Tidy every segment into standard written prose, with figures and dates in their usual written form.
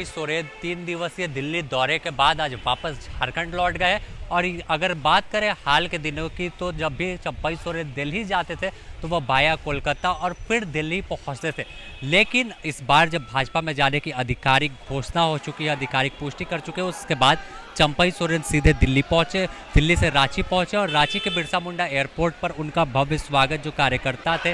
चंपई सोरेन 3 दिवसीय दिल्ली दौरे के बाद आज वापस झारखंड लौट गए। और अगर बात करें हाल के दिनों की, तो जब भी चंपई सोरेन दिल्ली जाते थे तो वह वाया कोलकाता और फिर दिल्ली पहुंचते थे। लेकिन इस बार जब भाजपा में जाने की आधिकारिक घोषणा हो चुकी है, आधिकारिक पुष्टि कर चुके हैं, उसके बाद चंपई सोरेन सीधे दिल्ली पहुंचे, दिल्ली से रांची पहुंचे और रांची के बिरसा मुंडा एयरपोर्ट पर उनका भव्य स्वागत जो कार्यकर्ता थे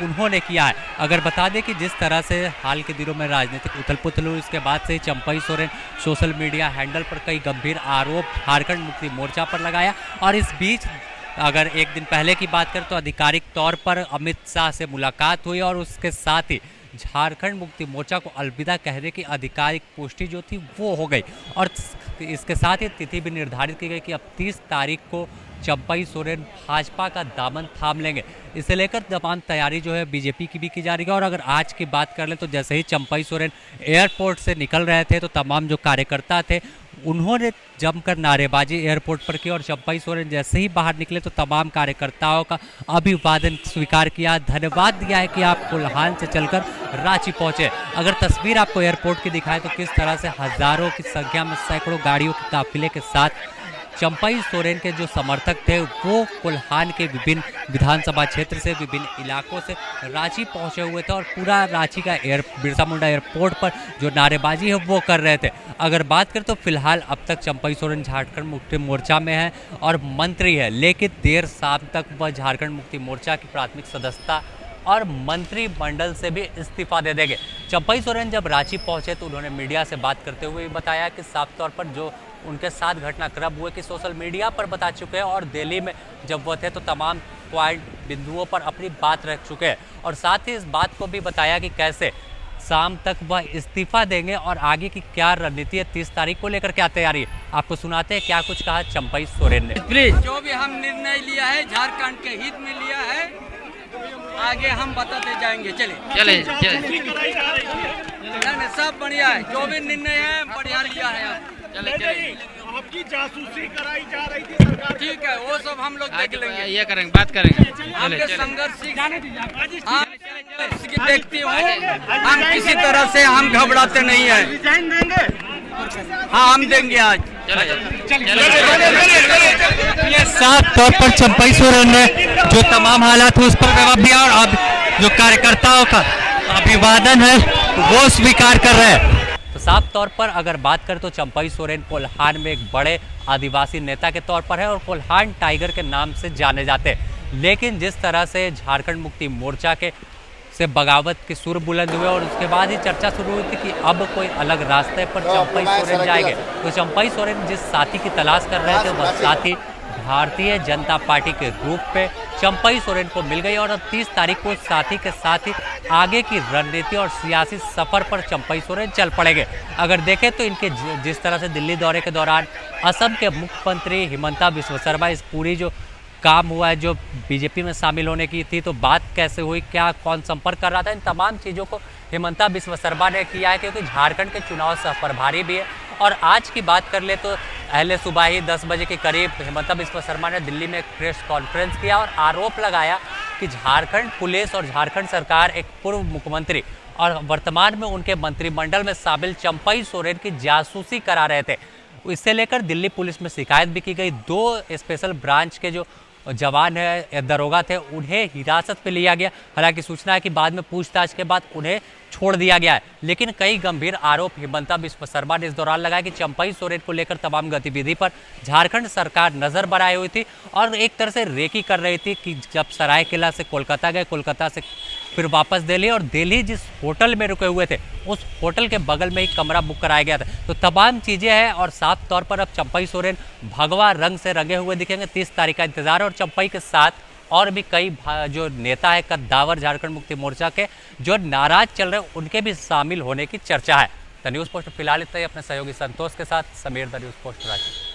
उन्होंने किया है। अगर बता दें कि जिस तरह से हाल के दिनों में राजनीतिक उथल पुथल हुई, उसके बाद से ही Champai Soren social media handle पर कई गंभीर आरोप झारखंड मुक्ति मोर्चा पर लगाया। और इस बीच अगर एक दिन पहले की बात करें तो आधिकारिक तौर पर अमित शाह से मुलाकात हुई और उसके साथ ही झारखंड मुक्ति मोर्चा को अलविदा कहने की आधिकारिक पुष्टि जो थी वो हो गई। और इसके साथ ही तिथि भी निर्धारित की गई कि अब 30 तारीख को चंपई सोरेन भाजपा का दामन थाम लेंगे। इसे लेकर तमाम तैयारी जो है बीजेपी की भी की जा रही है। और अगर आज की बात कर लें तो जैसे ही चंपई सोरेन एयरपोर्ट से निकल रहे थे तो तमाम जो कार्यकर्ता थे उन्होंने जमकर नारेबाजी एयरपोर्ट पर की। और चंपई सोरेन जैसे ही बाहर निकले तो तमाम कार्यकर्ताओं का अभिवादन स्वीकार किया, धन्यवाद दिया है कि आप कोल्हान से चलकर रांची पहुंचे। अगर तस्वीर आपको एयरपोर्ट की दिखाए तो किस तरह से हजारों की संख्या में सैकड़ों गाड़ियों के काफिले के साथ चंपई सोरेन के जो समर्थक थे वो कोल्हान के विभिन्न विधानसभा क्षेत्र से, विभिन्न इलाकों से रांची पहुंचे हुए थे। और पूरा रांची का बिरसा मुंडा एयरपोर्ट पर जो नारेबाजी है वो कर रहे थे। अगर बात करें तो फिलहाल अब तक चंपई सोरेन झारखंड मुक्ति मोर्चा में है और मंत्री है, लेकिन देर शाम तक वह झारखंड मुक्ति मोर्चा की प्राथमिक सदस्यता और मंत्रिमंडल से भी इस्तीफा दे देंगे। चंपई सोरेन जब रांची पहुंचे तो उन्होंने मीडिया से बात करते हुए बताया कि साफ तौर पर जो उनके साथ घटनाक्रम हुए कि सोशल मीडिया पर बता चुके हैं और दिल्ली में जब वो थे तो तमाम पॉइंट बिंदुओं पर अपनी बात रख चुके हैं। और साथ ही इस बात को भी बताया कि कैसे शाम तक वह इस्तीफा देंगे और आगे की क्या रणनीति है, 30 तारीख को लेकर क्या तैयारी है, आपको सुनाते हैं क्या कुछ कहा चंपई सोरेन ने। प्लीज, जो भी हम निर्णय लिया है झारखंड के हित में लिया है, आगे हम बताते जाएंगे। चले सब बढ़िया है, जो भी निर्णय है बढ़िया लिया है। आपकी जासूसी कराई जा रही थी सरकार, ठीक है, वो सब हम लोग देख लेंगे, ये करेंगे, बात करेंगे। हमके संघर्ष की देखती हूँ, हम किसी तरह से हम घबराते नहीं है। रिजाइन देंगे? हाँ, हम देंगे आज। ये साफ तौर पर चंपई सोरेन ने जो तमाम हालात है उस पर जवाब दिया और अब जो कार्यकर्ताओं का अभिवादन है वो स्वीकार कर रहे हैं। तो साफ तौर पर अगर बात करें तो चंपई सोरेन कोल्हान में एक बड़े आदिवासी नेता के तौर पर है और कोल्हान टाइगर के नाम से जाने जाते हैं। लेकिन जिस तरह से झारखंड मुक्ति मोर्चा के से बगावत के सुर बुलंद हुए और उसके बाद ही चर्चा शुरू हुई थी कि अब कोई अलग रास्ते पर चंपई सोरेन जाएंगे। तो चंपई सोरेन जिस साथी की तलाश कर रहे थे वह साथी भारतीय जनता पार्टी के रूप में चंपई सोरेन को मिल गई। और अब 30 तारीख को साथी के साथ ही आगे की रणनीति और सियासी सफर पर चंपई सोरेन चल पड़ेंगे। अगर देखें तो इनके जिस तरह से दिल्ली दौरे के दौरान असम के मुख्यमंत्री हिमंता बिस्वा शर्मा इस पूरी जो काम हुआ है जो बीजेपी में शामिल होने की थी, तो बात कैसे हुई, क्या कौन संपर्क कर रहा था, इन तमाम चीज़ों को हिमंता बिस्वा शर्मा ने किया है, क्योंकि झारखंड के चुनाव सह प्रभारी भी है। और आज की बात कर ले तो अहले सुबह ही 10 बजे के करीब हिमंता बिस्वा शर्मा ने दिल्ली में एक प्रेस कॉन्फ्रेंस किया और आरोप लगाया कि झारखंड पुलिस और झारखंड सरकार एक पूर्व मुख्यमंत्री और वर्तमान में उनके मंत्रिमंडल में शामिल चंपई सोरेन की जासूसी करा रहे थे। इससे लेकर दिल्ली पुलिस में शिकायत भी की गई। 2 स्पेशल ब्रांच के जो जवान है, दरोगा थे, उन्हें हिरासत पे लिया गया। हालांकि सूचना है कि बाद में पूछताछ के बाद उन्हें छोड़ दिया गया है। लेकिन कई गंभीर आरोप हिमंता बिस्वा शर्मा ने इस दौरान लगाया कि चंपई सोरेन को लेकर तमाम गतिविधि पर झारखंड सरकार नजर बनाई हुई थी और एक तरह से रेकी कर रही थी कि जब सरायकेला से कोलकाता गए, कोलकाता से फिर वापस दिल्ली, और दिल्ली जिस होटल में रुके हुए थे उस होटल के बगल में ही कमरा बुक कराया गया था। तो तमाम चीज़ें हैं और साफ तौर पर अब चंपई सोरेन भगवा रंग से रंगे हुए दिखेंगे। 30 तारीख का इंतजार है और चंपई के साथ और भी कई जो नेता है कद्दावर झारखंड मुक्ति मोर्चा के जो नाराज चल रहे हैं उनके भी शामिल होने की चर्चा है। द न्यूज़ पोस्ट फिलहाल इतना ही। अपने सहयोगी संतोष के साथ Sameer, the news post Ranchi.